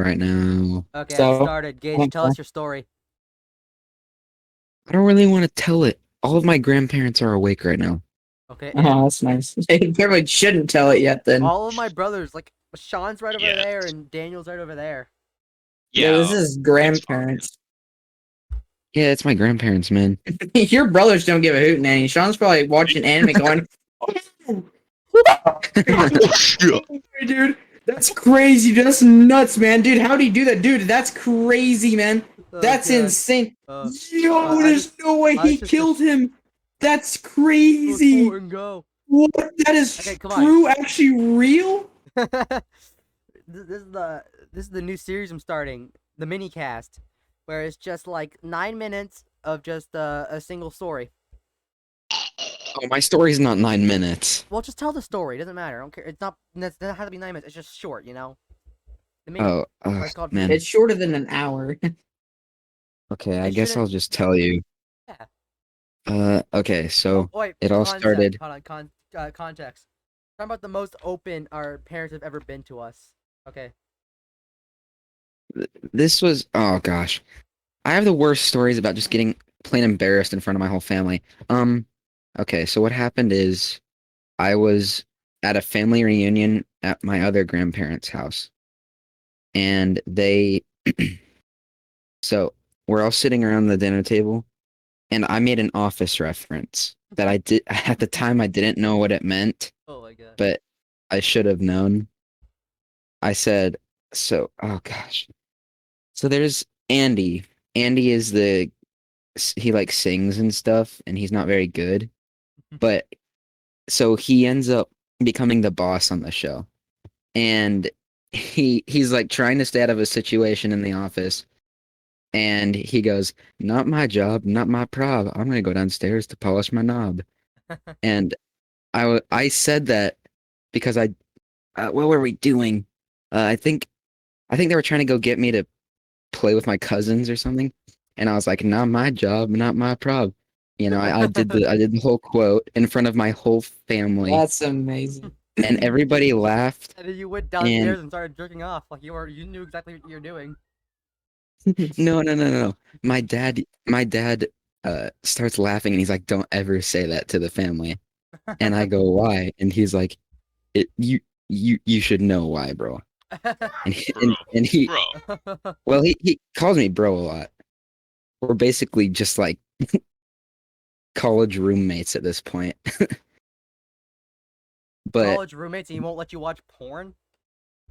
right now. Okay, I've So, started. Gage, tell us your story. I don't really want to tell it. All of my grandparents are awake right now. Okay, oh, that's nice. They probably shouldn't tell it yet then. all of my brothers, like Sean's right over Yes. there and Daniel's right over there. Yeah, this Yeah. is grandparents. Yeah, it's my grandparents, man. Your brothers don't give a hoot, Nanny. Sean's probably watching anime going, dude, that's crazy. That's nuts, man. Dude, how do you do that? Dude, that's crazy, man. That's God. insane. Uh, Yo, I there's just- no way I he just- killed him. That's Let's crazy. forward and go. What? That is Okay, come on. true, actually real? This is the new series I'm starting, the mini cast, where it's just like 9 minutes of just a single story. Oh, my story's not 9 minutes. Well, just tell the story. It doesn't matter. I don't care. It doesn't have to be 9 minutes. It's just short, you know. The mini. Oh, It's called man. It's shorter than an hour. Okay, I It guess shouldn't- I'll just tell you. Yeah. Okay, so Oh, wait, it all concept. started. Hold on, context. Talking about the most open our parents have ever been to us. Okay. This was, oh gosh. I have the worst stories about just getting plain embarrassed in front of my whole family. Okay, so what happened is I was at a family reunion at my other grandparents' house. And they, so we're all sitting around the dinner table, and I made an office reference that I did at the time I didn't know what it meant, Oh my god. but I should have known. I said, so, oh gosh. So there's Andy. Andy is he like sings and stuff, and he's not very good. But so he ends up becoming the boss on the show. And he's like trying to stay out of a situation in the office. And he goes, "Not my job, not my prob. I'm gonna go downstairs to polish my knob." And I said that because what were we doing? I think they were trying to go get me to play with my cousins or something, and I was like, "Not my job, not my prob." You know, I did the whole quote in front of my whole family, That's amazing. and everybody laughed. And then you went downstairs and started jerking off like you knew exactly what you were doing. No. My dad starts laughing, and he's like, "Don't ever say that to the family." And I go, "Why?" And he's like, "You should know why, bro." And he Bro. well, he calls me bro a lot. We're basically just like college roommates at this point. But College roommates and he won't let you watch porn?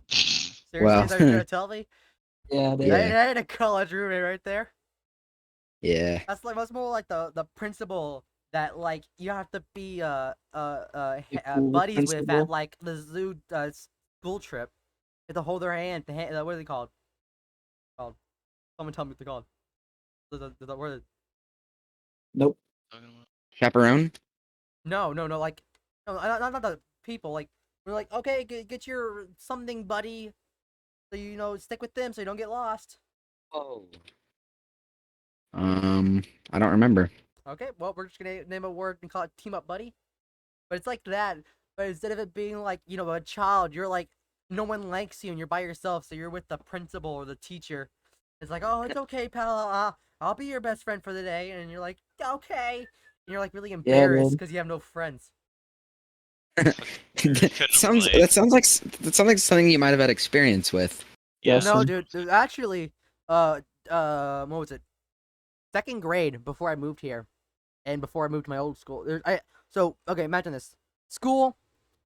Seriously, well, is that what you're trying to tell me? Yeah, they, Yeah. That ain't a college roommate right there. yeah, That's more like the principal that like you have to be cool buddies with principal. at like the zoo school trip. You have to hold their hand. What are they called? Someone tell me what they're called. What are they? nope. chaperone. No, like no, not the people. Like we're like, okay, get your something buddy, so you know stick with them so you don't get lost. Oh. I don't remember. Okay, well we're just gonna name a word and call it team up buddy. But it's like that. But instead of it being like a child, you're like no one likes you and you're by yourself, so you're with the principal or the teacher. It's like, oh, it's okay, pal. I'll be your best friend for the day, and you're like, okay. And you're like really embarrassed man. because you have no friends. that sounds like something you might have had experience with. Yeah, No, so- dude. Actually, what was it? Second grade before I moved here, and before I moved to my old school. Okay, imagine this. School,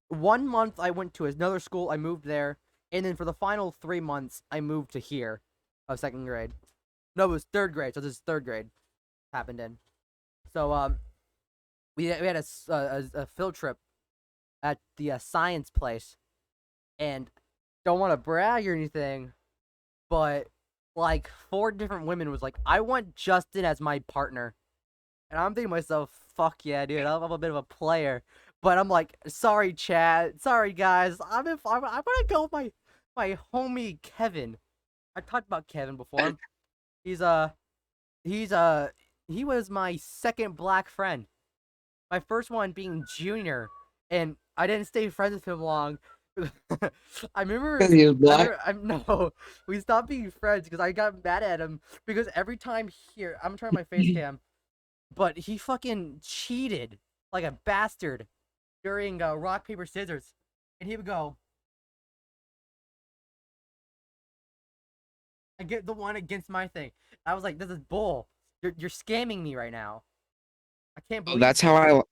1 month I went to another school. I moved there, and then for the final 3 months I moved to here, of second grade. No, it was third grade. So this is third grade. Happened in. So we had a field trip at the science place, and don't want to brag or anything, but like 4 different women was like, I want Justin as my partner, and I'm thinking to myself, fuck yeah, dude, I'm a bit of a player, but I'm like, sorry, Chad, sorry guys, I'm gonna go with my homie Kevin. I talked about Kevin before. He's he was my second black friend. My first one being Junior, and I didn't stay friends with him long I remember. Because he was black. No, we stopped being friends because I got mad at him because every time here, I'm turning my face cam, but he fucking cheated like a bastard during rock paper scissors, and he would go, "I get the one against my thing." I was like, "This is bull. You're scamming me right now. I can't Oh, believe this."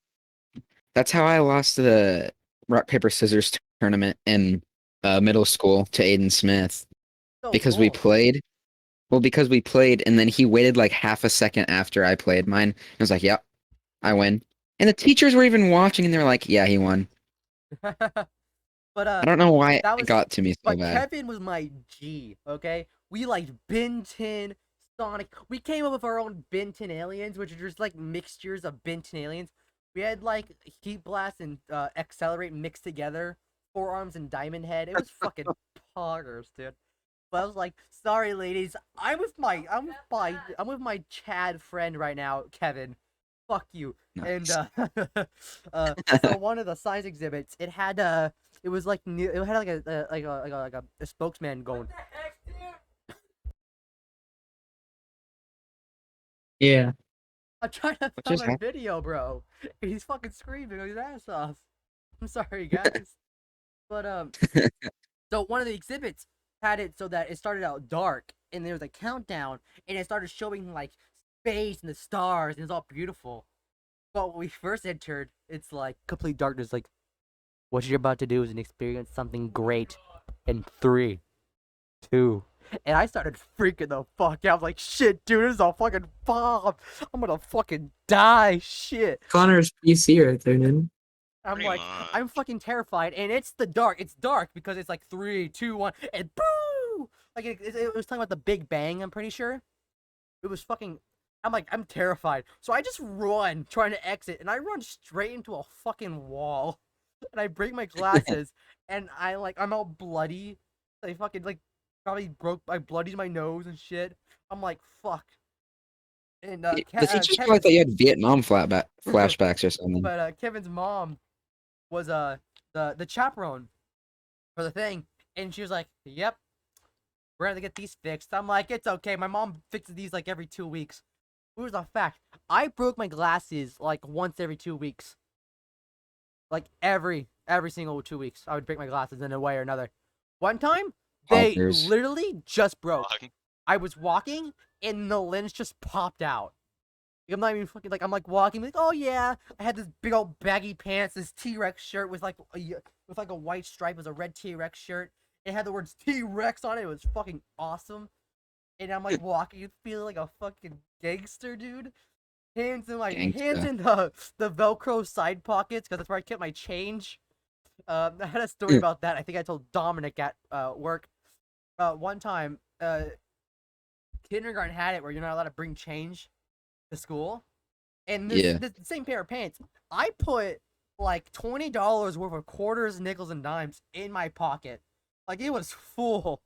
that's how I lost the rock paper scissors tournament in middle school to Aiden Smith So because we bull. played. Well, because we played, and then he waited like half a second after I played mine. I was like, "Yep, I win." And the teachers were even watching, and they're like, "Yeah, he won." But I don't know why that it was. got to me so But bad. Kevin was my G. Okay, we liked Ben 10, Sonic. We came up with our own Ben 10 aliens, which are just like mixtures of Ben 10 aliens. We had like Heat Blast and Accelerate mixed together, Forearms and Diamond Head. It was fucking poggers, dude. But I was like, sorry, ladies, I'm with my Chad friend right now, Kevin. Fuck you. And Nice. so one of the science exhibits, it had it was like new, it had like a spokesman going. Yeah. I'm trying to What film just a happened? video, bro. And he's fucking screaming his ass off. I'm sorry, guys. But so one of the exhibits had it so that it started out dark, and there was a countdown, and it started showing like space and the stars, and it's all beautiful. But when we first entered, it's like complete darkness. Like, what you're about to do is experience something great in 3, 2. And I started freaking the fuck out. I was like, shit, dude, this is a fucking bomb. I'm gonna fucking die. Shit. Connor's PC right there, dude. I'm Pretty like, much. I'm fucking terrified. And it's the dark. It's dark because it's like 3, 2, 1, and boo! Like, it was talking about the Big Bang, I'm pretty sure. It was fucking. I'm like, I'm terrified. So I just run, trying to exit, and I run straight into a fucking wall. And I break my glasses, and I'm all bloody. I fucking, like, probably I bloodied my nose and shit. I'm like, fuck. And The teachers probably Kevin's, thought you had Vietnam flashbacks or something. but Kevin's mom was the chaperone for the thing, and she was like, "Yep, we're gonna get these fixed." I'm like, "It's okay. My mom fixes these like every 2 weeks." Here's a fact: I broke my glasses like once every 2 weeks. Like every single 2 weeks, I would break my glasses in a way or another. One time, they Bonkers. literally just broke. Fuck. I was walking, and the lens just popped out. I'm not even fucking like I'm like walking like, oh yeah, I had this big old baggy pants, this T-Rex shirt with like a white stripe. It was a red T-Rex shirt. It had the words T-Rex on it. It was fucking awesome. And I'm like walking, feeling like a fucking gangster, dude. Hands Gangsta. in the Velcro side pockets because that's where I kept my change. I had a story about that. I think I told Dominic at work. One time, kindergarten had it where you're not allowed to bring change to school. And Yeah. this same pair of pants, I put like $20 worth of quarters, nickels, and dimes in my pocket. Like it was full.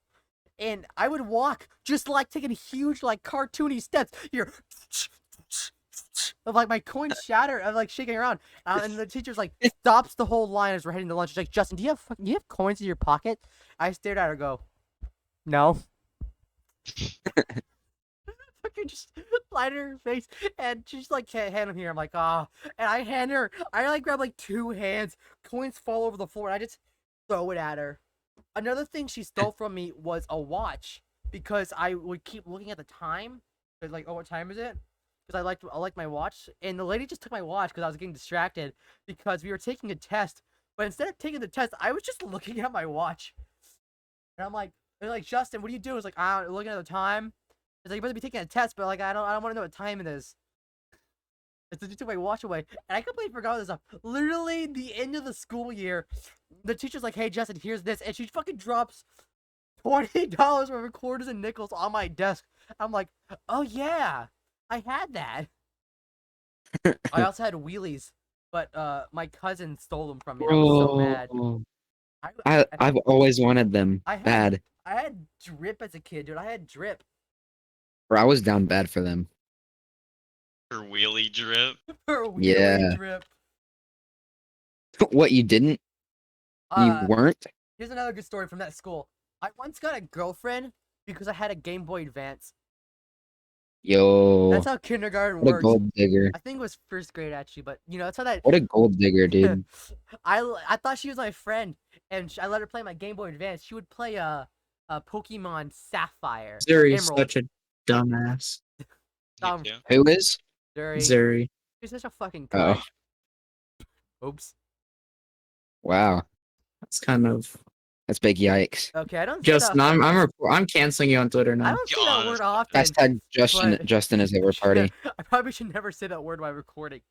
And I would walk just like taking huge, like cartoony steps. You're of like my coins shatter, of like shaking around. And the teacher's like stops the whole line as we're heading to lunch. She's like, Justin, do you have coins in your pocket? I stared at her, go, no. Fucking just slide in her face, and she's like, hand them here. I'm like, ah, and I hand her. I like grab like 2 hands. Coins fall over the floor, and I just throw it at her. Another thing she stole from me was a watch because I would keep looking at the time. Like, oh, what time is it? Because I liked my watch, and the lady just took my watch because I was getting distracted because we were taking a test. But instead of taking the test, I was just looking at my watch, and I'm like, they're like, Justin, what are you doing? It's like, I'm looking at the time. It's like, you better be taking a test, but like, I don't want to know what time it is. It's just took my watch away, and I completely forgot this stuff. Literally, the end of the school year, the teacher's like, "Hey, Justin, here's this," and she fucking drops $20 worth of quarters and nickels on my desk. I'm like, "Oh yeah, I had that." I also had wheelies, but my cousin stole them from me. And I was so mad. Bro. I, I've always wanted them I had bad. I had drip as a kid, dude. I had drip. Bro, I was down bad for them. Her wheelie drip. For wheelie Yeah. drip. What, you didn't? You weren't? Here's another good story from that school. I once got a girlfriend because I had a Game Boy Advance. Yo, That's how kindergarten what a works. gold digger. I think it was first grade actually, but you know that's how that. What a gold digger, dude. I thought she was my friend, and I let her play my Game Boy Advance. She would play Pokemon Sapphire, Zuri's Emerald. such a dumbass. Um, too. Who is? Zuri. Zuri. She's such a fucking Oh. cunt. Oops. Wow, That's kind of that's big yikes. Okay, I don't. say Justin. that- I'm canceling you on Twitter I now. don't Be say that honest. word often. Hashtag Justin. but- Justin is over party. I probably should never say that word while recording.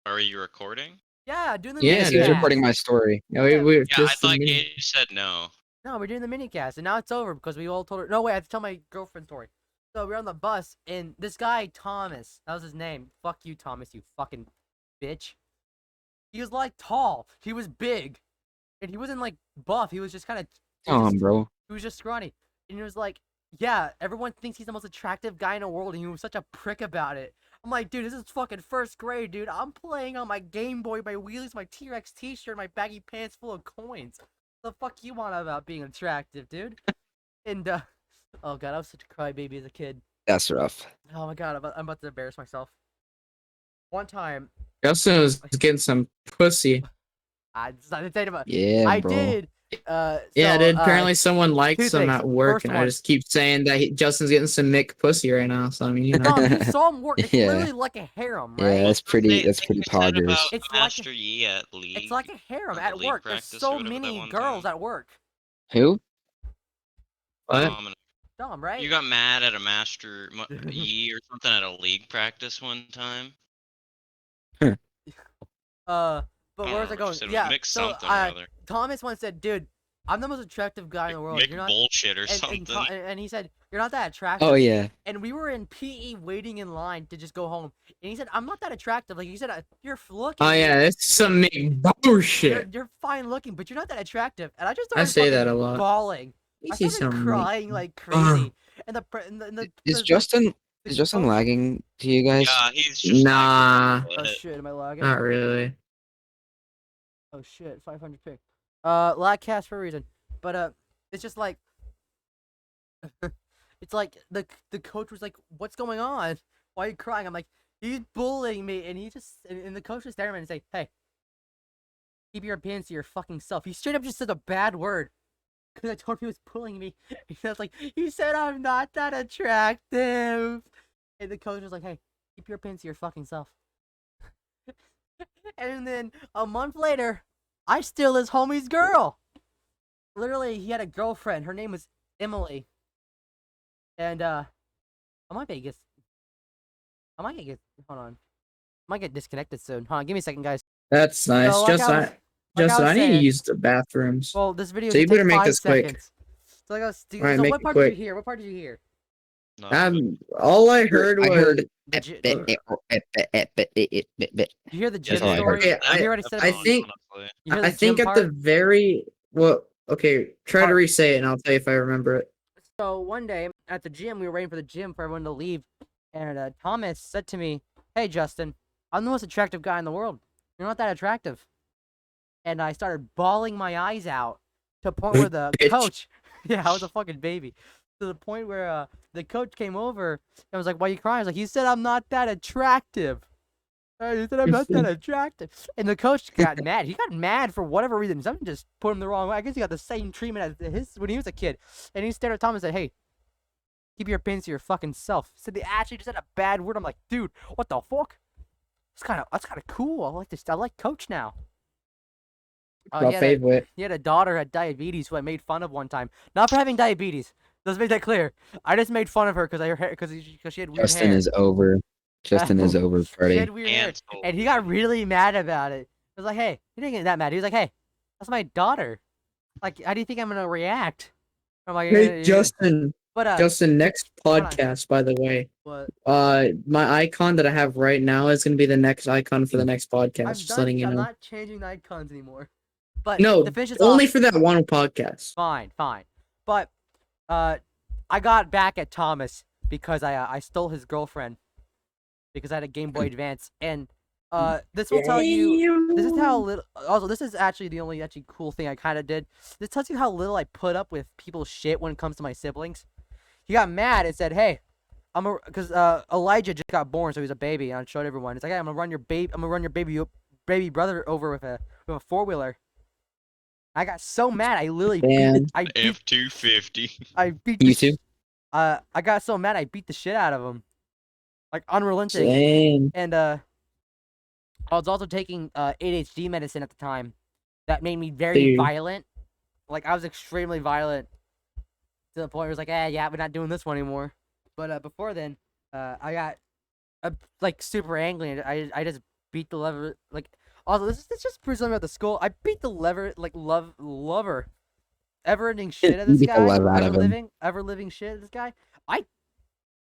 Are you recording? Yeah, doing the Yeah, Yes, minicast. he was recording my story. Yeah, we Yeah, I just thought admitted- Gage said no. No, we're doing the minicast, and now it's over because we all told her. No, wait, I have to tell my girlfriend story. So we're on the bus, and this guy Thomas, that was his name. Fuck you, Thomas, you fucking bitch. He was like tall. He was big, and he wasn't like buff. He was just kind of. Bro. He was just scrawny, and he was like, yeah, everyone thinks he's the most attractive guy in the world, and he was such a prick about it. I'm like, dude, this is fucking first grade, dude. I'm playing on my Game Boy, my wheelies, my T-Rex t-shirt, my baggy pants full of coins. The fuck you want about being attractive, dude? And, oh god, I was such a crybaby as a kid. That's rough. Oh my god, I'm about to embarrass myself. One time, Justin was getting some pussy. I decided to say about Yeah, I bro. did. Yeah, so, dude. Apparently, someone likes two him things. at work, First and one. I just keep saying that Justin's getting some Mick pussy right now. So I mean, you know. No, you saw him work. It's Yeah. literally like a harem, Yeah, right? that's pretty. They That's pretty said about poggers. It's like a- Master Yi at League. It's like a harem Or at league work. There's practice or so whatever that many one girls time. at work. Who? What? Dumb, right? You got mad at a Master Yi or something at a league practice one time. But I don't where's remember I if you going? said it was Yeah. Mick So something or other. Thomas once said, "Dude, I'm the most attractive guy in the world. Mick You're not." bullshit or And, something. and he said, "You're not that attractive." Oh yeah. And we were in PE waiting in line to just go home. And he said, "I'm not that attractive." Like he said, "You're looking. Oh yeah, it's some Mick bullshit. You're fine looking, but you're not that attractive." And I just I started say that fucking a lot. bawling. I He's started some crying like crazy. And the Is like, Justin? the Is Justin coach- lagging to you guys? Yeah, he's just Nah. like, Oh shit, am I lagging? Not really. Oh shit, 500 pick. Lag cast for a reason. But it's just like it's like the coach was like, "What's going on? Why are you crying?" I'm like, "He's bullying me," and he just and the coach was staring at me and say, "Hey, keep your opinions to your fucking self." He straight up just said a bad word because I told him he was bullying me. He was like, "He said I'm not that attractive," and the coach was like, "Hey, keep your opinions to your fucking self." And then a month later, I steal his homie's girl. Literally, he had a girlfriend. Her name was Emily. And I might get hold on. I might get disconnected soon. Hold on, give me a second, guys. That's nice. So, like I Justin, was- like Justin, I I was need to saying- use the bathrooms. Well, this video So you is better take make 5 this quick. seconds. So like I was, Alright, so make what it part did quick. you hear? What part did you hear? no, All I heard was. I heard. The gy- Did Did you hear the gym all I story? heard. Okay, You hear what I said? I about- think- honestly. You hear the I think gym at the part? very well. Okay, try to Part- re-say it, and I'll tell you if I remember it. So one day at the gym, we were waiting for the gym for everyone to leave, and Thomas said to me, "Hey Justin, I'm the most attractive guy in the world. You're not that attractive." And I started bawling my eyes out to the point where the Bitch. coach, yeah, I was a fucking baby, to the point where the coach came over and was like, "Why are you crying?" I was like, "He said I'm not that attractive." He said I'm not that attractive, and the coach got mad. He got mad for whatever reason. Something just put him the wrong way. I guess he got the same treatment as his when he was a kid. And he stared at Tom and said, "Hey, keep your opinions to your fucking self." Said they actually just said a bad word. I'm like, dude, what the fuck? That's kind of cool. I like this. I like Coach now. My he favorite. had a daughter who had diabetes who I made fun of one time. Not for having diabetes. Let's make that clear. I just made fun of her because she had weird Justin hair. is over. Justin is over She party. had weird hair. Cancel. And he got really mad about it. I was like, "Hey," he didn't get that mad. He was like, "Hey, that's my daughter. Like, how do you think I'm gonna react?" I'm like, Hey, "Yeah." Justin. But Justin, next hold on. podcast, by the way. what? My icon that I have right now is gonna be the next icon for the next podcast. Just letting you I'm know. not changing the icons anymore. But No, to finish this only off, for that one podcast. fine. But I got back at Thomas because I stole his girlfriend because I had a Game Boy Advance, and This will tell you. This is how Damn. little. Also, this is actually the only cool thing I kind of did. This tells you how little I put up with people's shit when it comes to my siblings. He got mad and said, "Hey, because Elijah just got born, so he's a baby." And I showed everyone. It's like, "Hey, I'm gonna run your baby brother over with a 4-wheeler." I got so mad. I literally Man. F-250. I beat You the too? I got so mad. I beat the shit out of him, like unrelenting. Same. And I was also taking ADHD medicine at the time. That made me very Dude. violent. Like I was extremely violent to the point where it was like, yeah, we're not doing this one anymore. But before then, I got like super angry. And I just beat the lever. Like also, this just proves something about the school. I beat the lever lover, ever-ending shit of You this beat the guy. love out of him. Ever living shit of this guy. I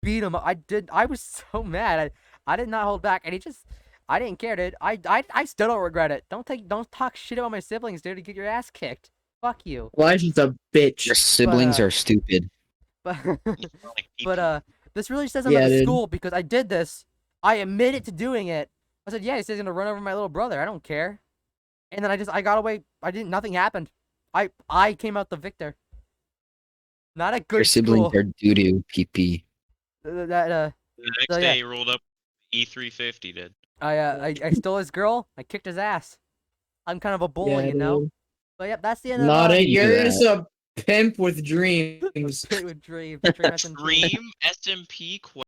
beat him. I was so mad. I did not hold back, and I didn't care, dude. I still don't regret it. Don't talk shit about my siblings, dude. To get your ass kicked. Fuck you. Elijah's a bitch. Your siblings uh, are stupid. But Like, but this really says something Yeah, about the dude. school because I did this. I admitted to doing it. I said, yeah, he says he's gonna run over my little brother. I don't care. And then I got away. Nothing happened. I came out the victor. Not a good Your siblings school. are doo-doo pee-pee. the next So, yeah. day he rolled up E350 did. I stole his girl. I kicked his ass. I'm kind of a bully, Yeah, you know. dude. But yep, that's the end Not of a. You do You're just a pimp with dreams. Pit with Dream. Dream Dream SMP